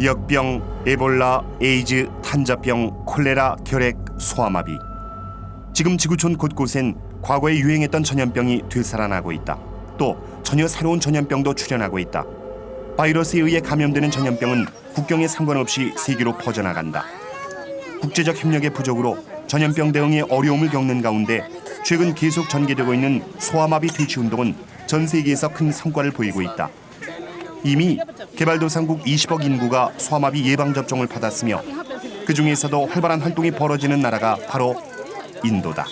역병, 에볼라, 에이즈, 탄자병, 콜레라, 결핵, 소아마비. 지금 지구촌 곳곳엔 과거에 유행했던 전염병이 되살아나고 있다. 또 전혀 새로운 전염병도 출현하고 있다. 바이러스에 의해 감염되는 전염병은 국경에 상관없이 세계로 퍼져나간다. 국제적 협력의 부족으로 전염병 대응에 어려움을 겪는 가운데 최근 계속 전개되고 있는 소아마비 퇴치 운동은 전 세계에서 큰 성과를 보이고 있다. 이미 개발도상국 20억 인구가 소아마비 예방접종을 받았으며 그 중에서도 활발한 활동이 벌어지는 나라가 바로 인도다.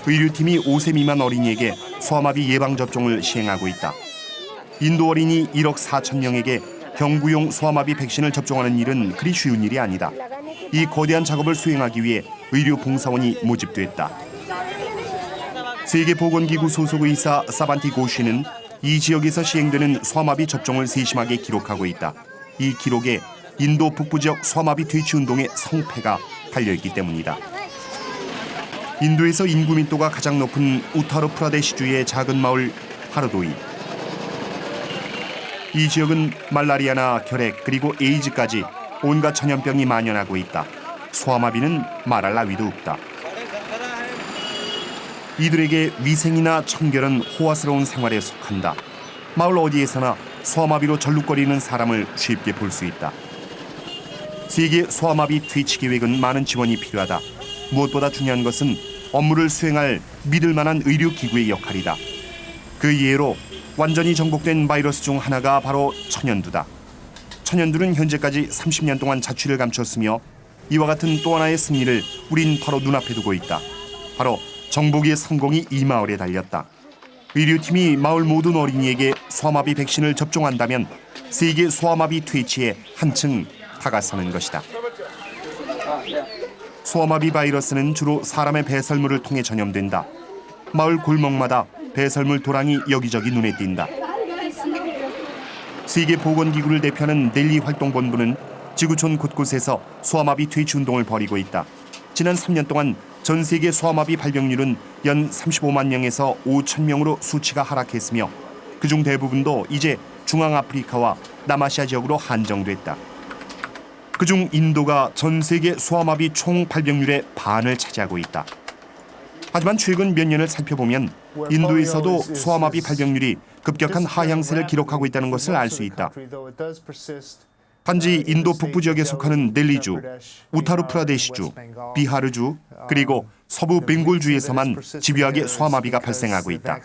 의료팀이 5세 미만 어린이에게 소아마비 예방접종을 시행하고 있다. 인도 어린이 1억 4천 명에게 경구용 소아마비 백신을 접종하는 일은 그리 쉬운 일이 아니다. 이 거대한 작업을 수행하기 위해 의료 봉사원이 모집됐다. 세계보건기구 소속 의사 사반티 고쉬는 이 지역에서 시행되는 소아마비 접종을 세심하게 기록하고 있다. 이 기록에 인도 북부 지역 소아마비 퇴치 운동의 성패가 달려있기 때문이다. 인도에서 인구 밀도가 가장 높은 우타르프라데시주의 작은 마을 하르도이. 이 지역은 말라리아나 결핵 그리고 에이즈까지 온갖 전염병이 만연하고 있다. 소아마비는 말할 나위도 없다. 이들에게 위생이나 청결은 호화스러운 생활에 속한다. 마을 어디에서나 소아마비로 절룩거리는 사람을 쉽게 볼 수 있다. 세계 소아마비 퇴치 계획은 많은 지원이 필요하다. 무엇보다 중요한 것은 업무를 수행할 믿을 만한 의료기구의 역할이다. 그 예로 완전히 정복된 바이러스 중 하나가 바로 천연두다. 천연두는 현재까지 30년 동안 자취를 감췄으며 이와 같은 또 하나의 승리를 우린 바로 눈앞에 두고 있다. 바로 정복의 성공이 이 마을에 달렸다. 의료팀이 마을 모든 어린이에게 소아마비 백신을 접종한다면 세계 소아마비 퇴치에 한층 다가서는 것이다. 소아마비 바이러스는 주로 사람의 배설물을 통해 전염된다. 마을 골목마다 배설물 도랑이 여기저기 눈에 띈다. 세계보건기구를 대표하는 넬리 활동본부는 지구촌 곳곳에서 소아마비 퇴치 운동을 벌이고 있다. 지난 3년 동안 전 세계 소아마비 발병률은 연 35만 명에서 5천 명으로 수치가 하락했으며 그중 대부분도 이제 중앙아프리카와 남아시아 지역으로 한정됐다. 그중 인도가 전 세계 소아마비 총 발병률의 반을 차지하고 있다. 하지만 최근 몇 년을 살펴보면 인도에서도 소아마비 발병률이 급격한 하향세를 기록하고 있다는 것을 알 수 있다. 단지 인도 북부 지역에 속하는 델리주, 우타르프라데시주, 비하르주, 그리고 서부 벵골주에서만 집요하게 소아마비가 발생하고 있다.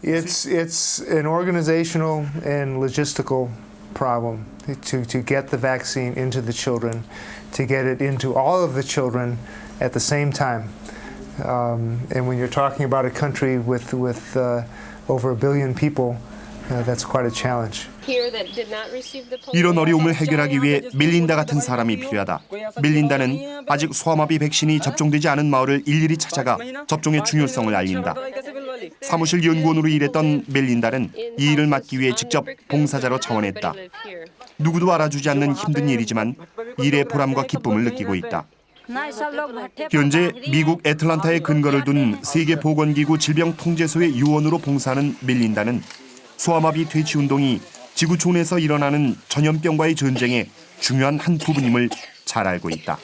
It's an organizational and logistical problem to get the vaccine into the children, to get it into all of the children at the same time. And when you're talking about a country with over 1 billion people, that's quite a challenge. 이런 어려움을 해결하기 위해 멜린다 같은 사람이 필요하다. 멜린다는 아직 소아마비 백신이 접종되지 않은 마을을 일일이 찾아가 접종의 중요성을 알린다. 사무실 연구원으로 일했던 멜린다는 이 일을 맡기 위해 직접 봉사자로 자원했다. 누구도 알아주지 않는 힘든 일이지만 일의 보람과 기쁨을 느끼고 있다. 현재 미국 애틀란타에 근거를 둔 세계보건기구 질병통제소의 요원으로 봉사하는 멜린다는 소아마비 퇴치 운동이 지구촌에서 일어나는 전염병과의 전쟁의 중요한 한 부분임을 잘 알고 있다.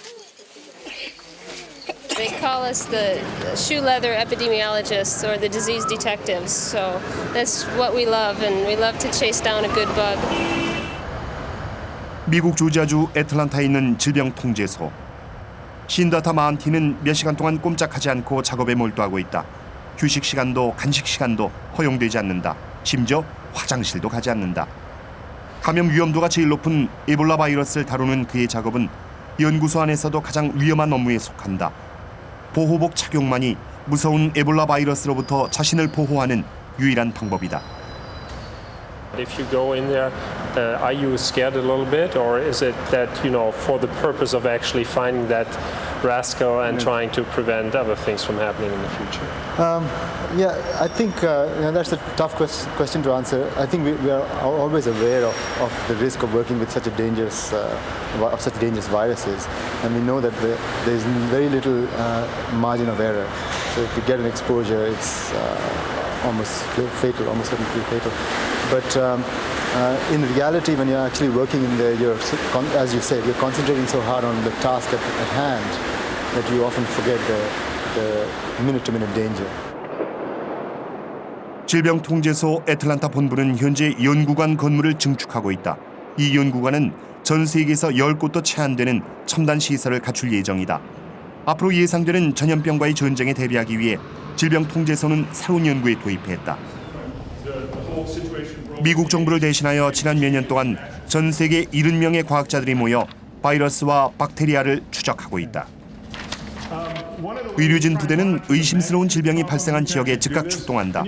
They call us the shoe leather epidemiologists or the disease detectives. So that's what we love, and we love to chase down a good bug. 미국 조지아주 애틀란타에 있는 질병통제소. 신다타 마한티는 몇 시간 동안 꼼짝하지 않고 작업에 몰두하고 있다. 휴식 시간도 간식 시간도 허용되지 않는다. 심지어 화장실도 가지 않는다. 감염 위험도가 제일 높은 에볼라 바이러스를 다루는 그의 작업은 연구소 안에서도 가장 위험한 업무에 속한다. 보호복 착용만이 무서운 에볼라 바이러스로부터 자신을 보호하는 유일한 방법이다. If you go in there, are you scared a little bit, or is it that, for the purpose of actually finding that rascal and trying to prevent other things from happening in the future? Yeah, I think that's a tough question to answer. I think we are always aware of the risk of working with such dangerous viruses, and we know that there is very little margin of error. So if you get an exposure, it's almost fatal, almost certainly fatal. But In reality, when you're actually working in there, as you said, you're concentrating so hard on the task at hand that you often forget the minute-to-minute danger. 질병통제소 애틀란타 본부는 현재 연구관 건물을 증축하고 있다. 이 연구관은 전 세계에서 10곳도 채 안 되는 첨단 시설을 갖출 예정이다. 앞으로 예상되는 전염병과의 전쟁에 대비하기 위해 질병통제소는 새로운 연구에 도입했다. 미국 정부를 대신하여 지난 몇 년 동안 전 세계 70명의 과학자들이 모여 바이러스와 박테리아를 추적하고 있다. 의료진 부대는 의심스러운 질병이 발생한 지역에 즉각 출동한다.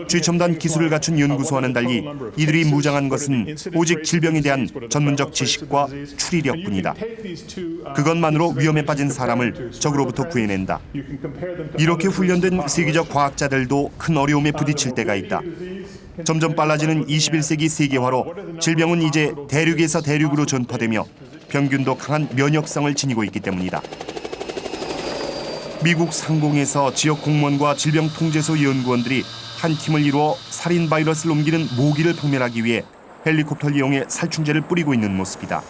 최첨단 기술을 갖춘 연구소와는 달리 이들이 무장한 것은 오직 질병에 대한 전문적 지식과 추리력뿐이다. 그것만으로 위험에 빠진 사람을 적으로부터 구해낸다. 이렇게 훈련된 세계적 과학자들도 큰 어려움에 부딪힐 때가 있다. 점점 빨라지는 21세기 세계화로 질병은 이제 대륙에서 대륙으로 전파되며 병균도 강한 면역성을 지니고 있기 때문이다. 미국 상공에서 지역 공무원과 질병통제소 연구원들이 한 팀을 이루어 살인 바이러스를 옮기는 모기를 박멸하기 위해 헬리콥터를 이용해 살충제를 뿌리고 있는 모습이다.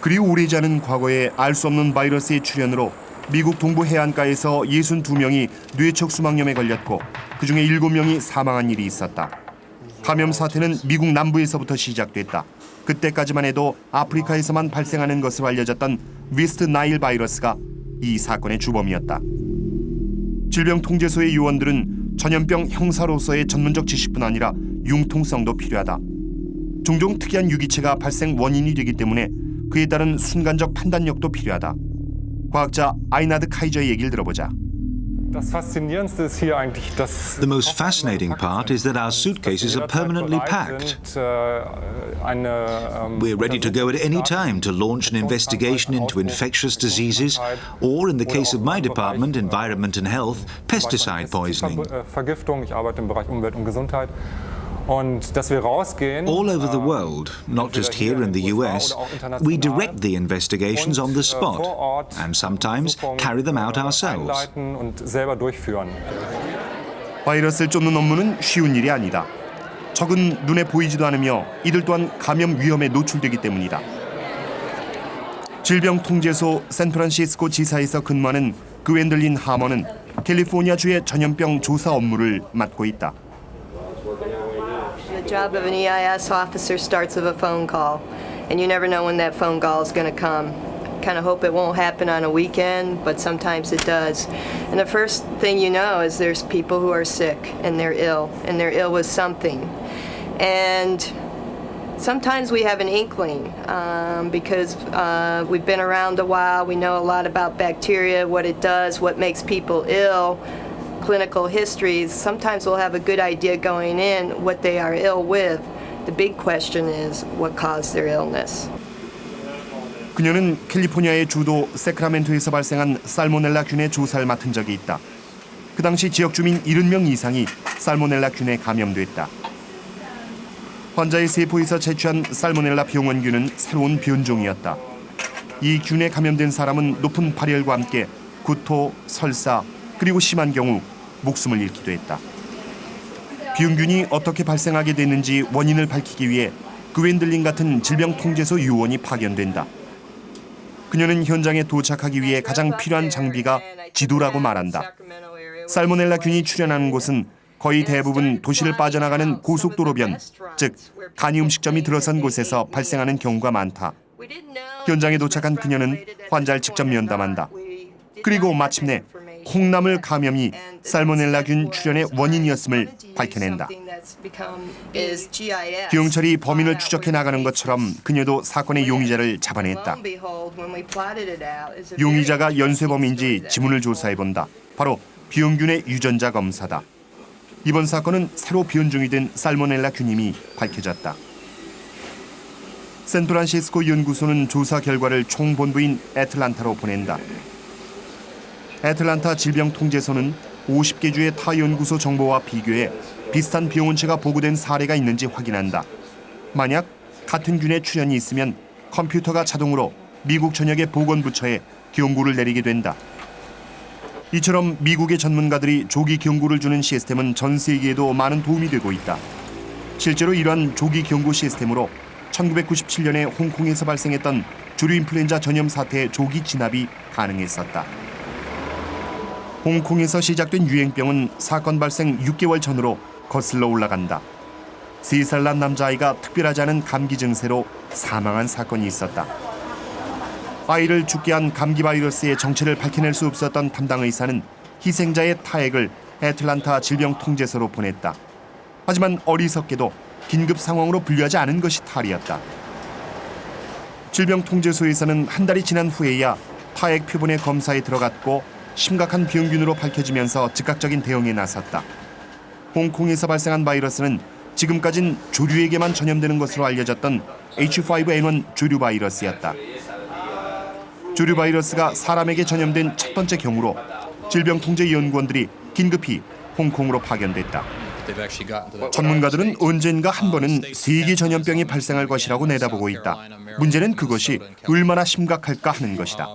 그리 오래지 않은 과거에 알 수 없는 바이러스의 출현으로 미국 동부 해안가에서 62명이 뇌척 수막염에 걸렸고 그중에 7명이 사망한 일이 있었다. 감염 사태는 미국 남부에서부터 시작됐다. 그때까지만 해도 아프리카에서만 발생하는 것으로 알려졌던 웨스트 나일 바이러스가 이 사건의 주범이었다. 질병통제소의 요원들은 전염병 형사로서의 전문적 지식뿐 아니라 융통성도 필요하다. 종종 특이한 유기체가 발생 원인이 되기 때문에 그에 따른 순간적 판단력도 필요하다. 과학자 아이나드 카이저의 얘기를 들어보자. The most fascinating part is that our suitcases are permanently packed. We're ready to go at any time to launch an investigation into infectious diseases, or in the case of my department, Environment and Health, pesticide poisoning. All over the world, not just here in the US, we direct the investigations on the spot and sometimes carry them out ourselves. 바이러스를 쫓는 업무는 쉬운 일이 아니다. 적은 눈에 보이지도 않으며 이들 또한 감염 위험에 노출되기 때문이다. 질병통제소 샌프란시스코 지사에서 근무하는 그웬들린 하머는 캘리포니아주의 전염병 조사 업무를 맡고 있다. The job of an EIS officer starts with a phone call, and you never know when that phone call is going to come. Kind of hope it won't happen on a weekend, but sometimes it does. And the first thing you know is there's people who are sick and they're ill with something. And sometimes we have an inkling because we've been around a while. We know a lot about bacteria, what it does, what makes people ill. Clinical histories, sometimes we'll have a good idea going in what they are ill with. The big question is what caused their illness. 그녀는 캘리포니아의 주도 세크라멘토에서 발생한 살모넬라균의 조사를 맡은 적이 있다. 그 당시 지역 주민 70명 이상이 살모넬라균에 감염됐다. 환자의 세포에서 채취한 살모넬라 병원균은 새로운 변종이었다. 이 균에 감염된 사람은 높은 발열과 함께 구토, 설사, 그리고 심한 경우 목숨을 잃기도 했다. 병균이 어떻게 발생하게 됐는지 원인을 밝히기 위해 그웬들린 같은 질병통제소 요원이 파견된다. 그녀는 현장에 도착하기 위해 가장 필요한 장비가 지도라고 말한다. 살모넬라균이 출현하는 곳은 거의 대부분 도시를 빠져나가는 고속도로변, 즉 간이 음식점이 들어선 곳에서 발생하는 경우가 많다. 현장에 도착한 그녀는 환자를 직접 면담한다. 그리고 마침내 콩나물 감염이 살모넬라균 출현의 원인이었음을 밝혀낸다. 경찰이 범인을 추적해 나가는 것처럼 그녀도 사건의 용의자를 잡아냈다. 용의자가 연쇄범인지 지문을 조사해본다. 바로 병균의 유전자 검사다. 이번 사건은 새로 변종이 된 살모넬라균임이 밝혀졌다. 샌프란시스코 연구소는 조사 결과를 총본부인 애틀란타로 보낸다. 애틀란타 질병통제소는 50개 주의 타 연구소 정보와 비교해 비슷한 병원체가 보고된 사례가 있는지 확인한다. 만약 같은 균의 출현이 있으면 컴퓨터가 자동으로 미국 전역의 보건부처에 경고를 내리게 된다. 이처럼 미국의 전문가들이 조기 경고를 주는 시스템은 전 세계에도 많은 도움이 되고 있다. 실제로 이러한 조기 경고 시스템으로 1997년에 홍콩에서 발생했던 조류 인플루엔자 전염 사태의 조기 진압이 가능했었다. 홍콩에서 시작된 유행병은 사건 발생 6개월 전으로 거슬러 올라간다. 3살 난 남자아이가 특별하지 않은 감기 증세로 사망한 사건이 있었다. 아이를 죽게 한 감기 바이러스의 정체를 밝혀낼 수 없었던 담당 의사는 희생자의 타액을 애틀란타 질병통제소로 보냈다. 하지만 어리석게도 긴급 상황으로 분류하지 않은 것이 탈이었다. 질병통제소에서는 한 달이 지난 후에야 타액 표본의 검사에 들어갔고 심각한 병균으로 밝혀지면서 즉각적인 대응에 나섰다. 홍콩에서 발생한 바이러스는 지금까진 조류에게만 전염되는 것으로 알려졌던 H5N1 조류 바이러스였다. 조류 바이러스가 사람에게 전염된 첫 번째 경우로 질병통제연구원들이 긴급히 홍콩으로 파견됐다. 전문가들은 언젠가 한 번은 세계 전염병이 발생할 것이라고 내다보고 있다. 문제는 그것이 얼마나 심각할까 하는 것이다.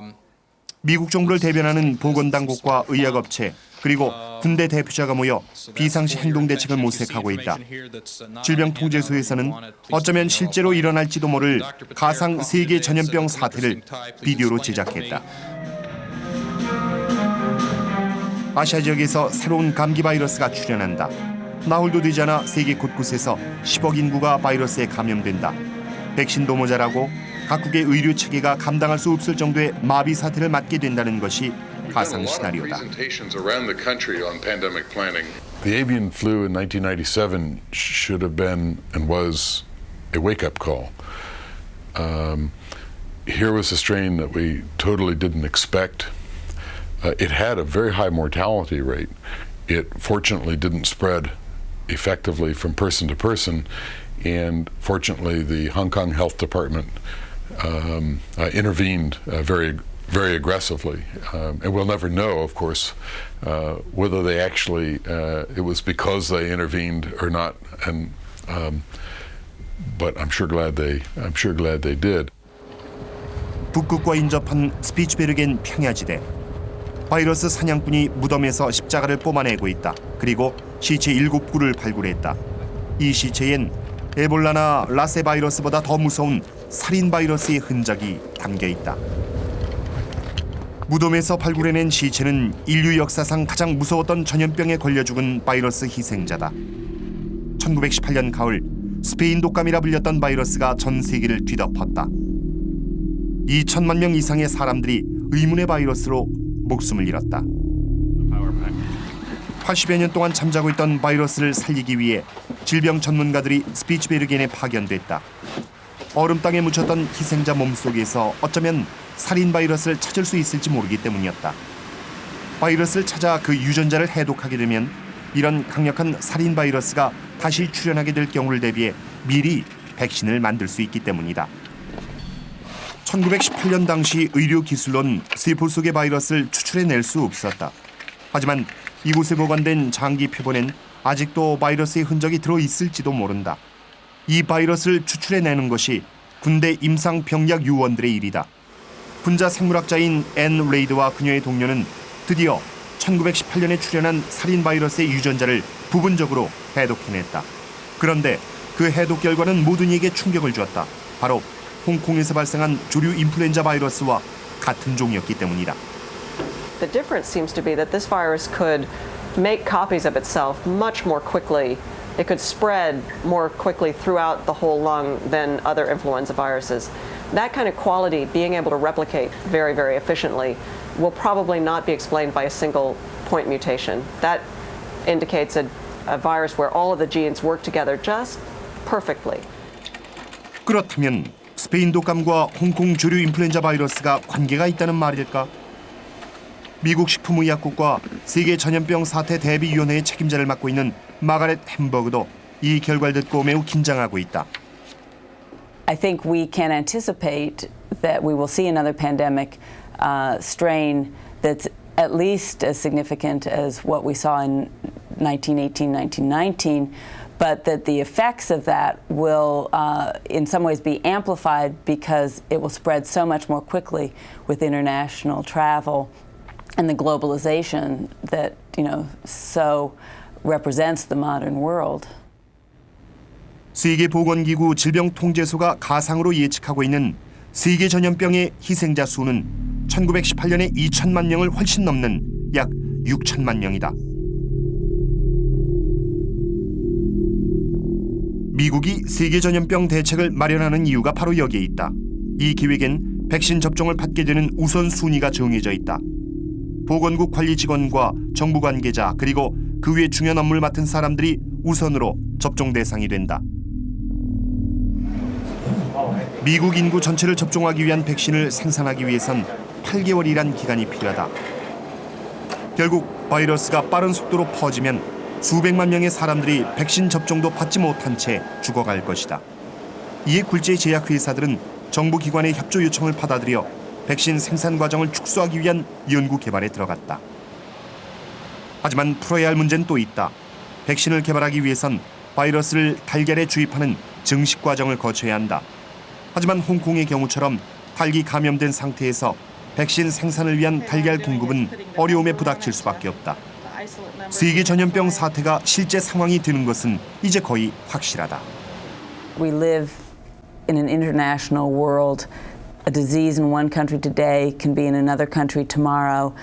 미국 정부를 대변하는 보건당국과 의약업체 그리고 군대 대표자가 모여 비상시 행동대책을 모색하고 있다. 질병통제소에서는 어쩌면 실제로 일어날지도 모를 가상 세계 전염병 사태를 비디오로 제작했다. 아시아 지역에서 새로운 감기 바이러스가 출현한다. 나흘도 되지 않아 세계 곳곳에서 10억 인구가 바이러스에 감염된다. 백신도 모자라고 각국의 의료 체계가 감당할 수 없을 정도의 마비 사태를 맞게 된다는 것이 가상 시나리오다. The avian flu in 1997 should have been and was a wake-up call. Here was a strain that we totally didn't expect. It had a very high mortality rate. It fortunately didn't spread effectively from person to person, and fortunately the Hong Kong Health Department intervened very aggressively. And we'll never know, of course, whether they actually, it was because they intervened or not, and but I'm sure glad they did. 북극과 인접한 스피츠베르겐 평야지대. 바이러스 사냥꾼이 무덤에서 십자가를 뽑아내고 있다. 그리고 시체 7구를 발굴했다. 이 시체엔 에볼라나 라세 바이러스보다 더 무서운 살인 바이러스의 흔적이 담겨 있다. 무덤에서 발굴해낸 시체는 인류 역사상 가장 무서웠던 전염병에 걸려 죽은 바이러스 희생자다. 1918년 가을 스페인 독감이라 불렸던 바이러스가 전 세계를 뒤덮었다. 2천만 명 이상의 사람들이 의문의 바이러스로 목숨을 잃었다. 80여 년 동안 잠자고 있던 바이러스를 살리기 위해 질병 전문가들이 스피츠베르겐에 파견됐다. 얼음 땅에 묻혔던 희생자 몸속에서 어쩌면 살인 바이러스를 찾을 수 있을지 모르기 때문이었다. 바이러스를 찾아 그 유전자를 해독하게 되면 이런 강력한 살인 바이러스가 다시 출현하게 될 경우를 대비해 미리 백신을 만들 수 있기 때문이다. 1918년 당시 의료 기술로는 세포 속의 바이러스를 추출해낼 수 없었다. 하지만 이곳에 보관된 장기 표본엔 아직도 바이러스의 흔적이 들어있을지도 모른다. 이 바이러스를 추출해내는 것이 군대 임상병약 요원들의 일이다. 군자 생물학자인 앤 레이드와 그녀의 동료는 드디어 1918년에 출현한 살인 바이러스의 유전자를 부분적으로 해독해냈다. 그런데 그 해독 결과는 모든 이에게 충격을 주었다. 바로 홍콩에서 발생한 조류 인플루엔자 바이러스와 같은 종이었기 때문이다. The difference seems to be that this virus could make copies of itself much more quickly. It could spread more quickly throughout the whole lung than other influenza viruses. That kind of quality, being able to replicate very, very efficiently, will probably not be explained by a single point mutation. That indicates a virus where all of the genes work together just perfectly. 그렇다면 스페인 독감과 홍콩 조류 인플루엔자 바이러스가 관계가 있다는 말일까? 미국 식품의약국과 세계 전염병 사태 대비위원회의 책임자를 맡고 있는 마가렛 햄버그도 이 결과를 듣고 매우 긴장하고 있다. I think we can anticipate that we will see another pandemic strain that's at least as significant as what we saw in 1918, 1919, but that the effects of that will in some ways be amplified because it will spread so much more quickly with international travel and the globalization that, so represents the modern world. 세계보건기구 질병통제소가 가상으로 예측하고 있는 세계 전염병의 희생자 수는 1918년에 2천만 명을 훨씬 넘는 약 6천만 명이다. 미국이 세계 전염병 대책을 마련하는 이유가 바로 여기에 있다. 이 기획엔 백신 접종을 받게 되는 우선순위가 정해져 있다. 보건국 관리 직원과 정부 관계자 그리고 그 외 중요한 업무를 맡은 사람들이 우선으로 접종 대상이 된다. 미국 인구 전체를 접종하기 위한 백신을 생산하기 위해선 8개월이란 기간이 필요하다. 결국 바이러스가 빠른 속도로 퍼지면 수백만 명의 사람들이 백신 접종도 받지 못한 채 죽어갈 것이다. 이에 굴지의 제약회사들은 정부기관의 협조 요청을 받아들여 백신 생산 과정을 축소하기 위한 연구 개발에 들어갔다. 하지만 풀어야 할 문제는 또 있다. 백신을 개발하기 위해선 바이러스를 달걀에 주입하는 증식 과정을 거쳐야 한다. 하지만 홍콩의 경우처럼 닭이 감염된 상태에서 백신 생산을 위한 달걀 공급은 어려움에 부닥칠 수밖에 없다. 세계 전염병 사태가 실제 상황이 되는 것은 이제 거의 확실하다. We live in an international world. A disease in one country today can be in another country tomorrow.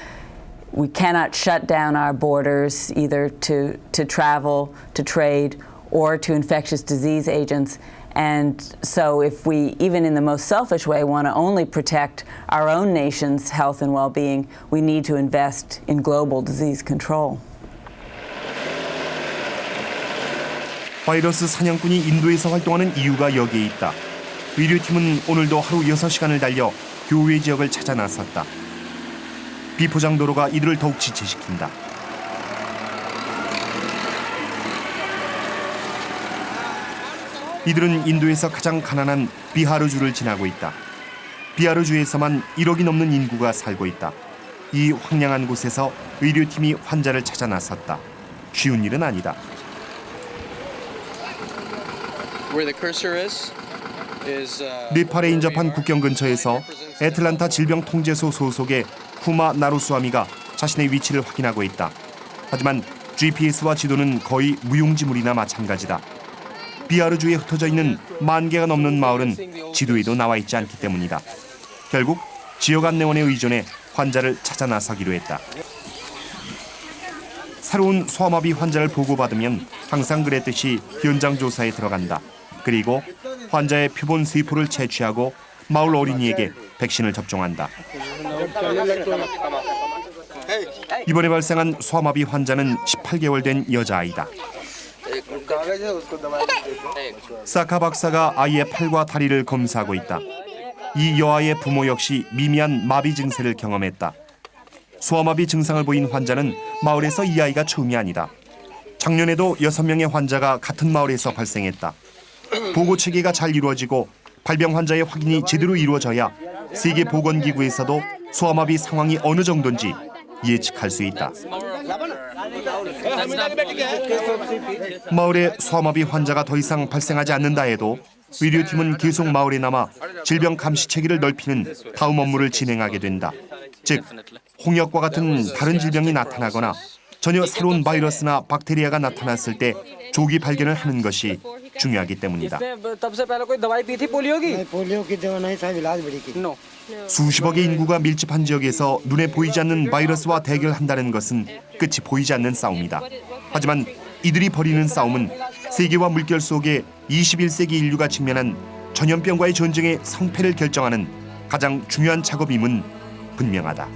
We cannot shut down our borders either to travel, to trade, or to infectious disease agents. And so if we, even in the most selfish way, want to only protect our own nation's health and well-being, we need to invest in global disease control. 바이러스 사냥꾼이 인도에서 활동하는 이유가 여기에 있다. 의료팀은 오늘도 하루 6시간을 달려 교외 지역을 찾아 나섰다. 비포장 도로가 이들을 더욱 지체시킨다. 이들은 인도에서 가장 가난한 비하르주를 지나고 있다. 비하르주에서만 1억이 넘는 인구가 살고 있다. 이 황량한 곳에서 의료팀이 환자를 찾아 나섰다. 쉬운 일은 아니다. 네팔에 인접한 국경 근처에서 애틀란타 질병통제소 소속의 쿠마 나루스와미가 자신의 위치를 확인하고 있다. 하지만 GPS와 지도는 거의 무용지물이나 마찬가지다. 비하르주에 흩어져 있는 10,000개가 넘는 마을은 지도에도 나와 있지 않기 때문이다. 결국 지역 안내원에 의존해 환자를 찾아 나서기로 했다. 새로운 소아마비 환자를 보고받으면 항상 그랬듯이 현장 조사에 들어간다. 그리고 환자의 표본 세포를 채취하고 마을 어린이에게 백신을 접종한다. 이번에 발생한 소아마비 환자는 18개월 된 여자아이다. 사카 박사가 아이의 팔과 다리를 검사하고 있다. 이 여아의 부모 역시 미미한 마비 증세를 경험했다. 소아마비 증상을 보인 환자는 마을에서 이 아이가 처음이 아니다. 작년에도 6명의 환자가 같은 마을에서 발생했다. 보고 체계가 잘 이루어지고 발병 환자의 확인이 제대로 이루어져야 세계보건기구에서도 소아마비 상황이 어느 정도인지 예측할 수 있다. 마을에 소아마비 환자가 더 이상 발생하지 않는다 해도 의료팀은 계속 마을에 남아 질병 감시 체계를 넓히는 다음 업무를 진행하게 된다. 즉, 홍역과 같은 다른 질병이 나타나거나 전혀 새로운 바이러스나 박테리아가 나타났을 때 조기 발견을 하는 것이 중요하기 때문이다. 수십억의 인구가 밀집한 지역에서 눈에 보이지 않는 바이러스와 대결한다는 것은 끝이 보이지 않는 싸움이다. 하지만 이들이 벌이는 싸움은 세계와 물결 속에 21세기 인류가 직면한 전염병과의 전쟁의 성패를 결정하는 가장 중요한 작업임은 분명하다.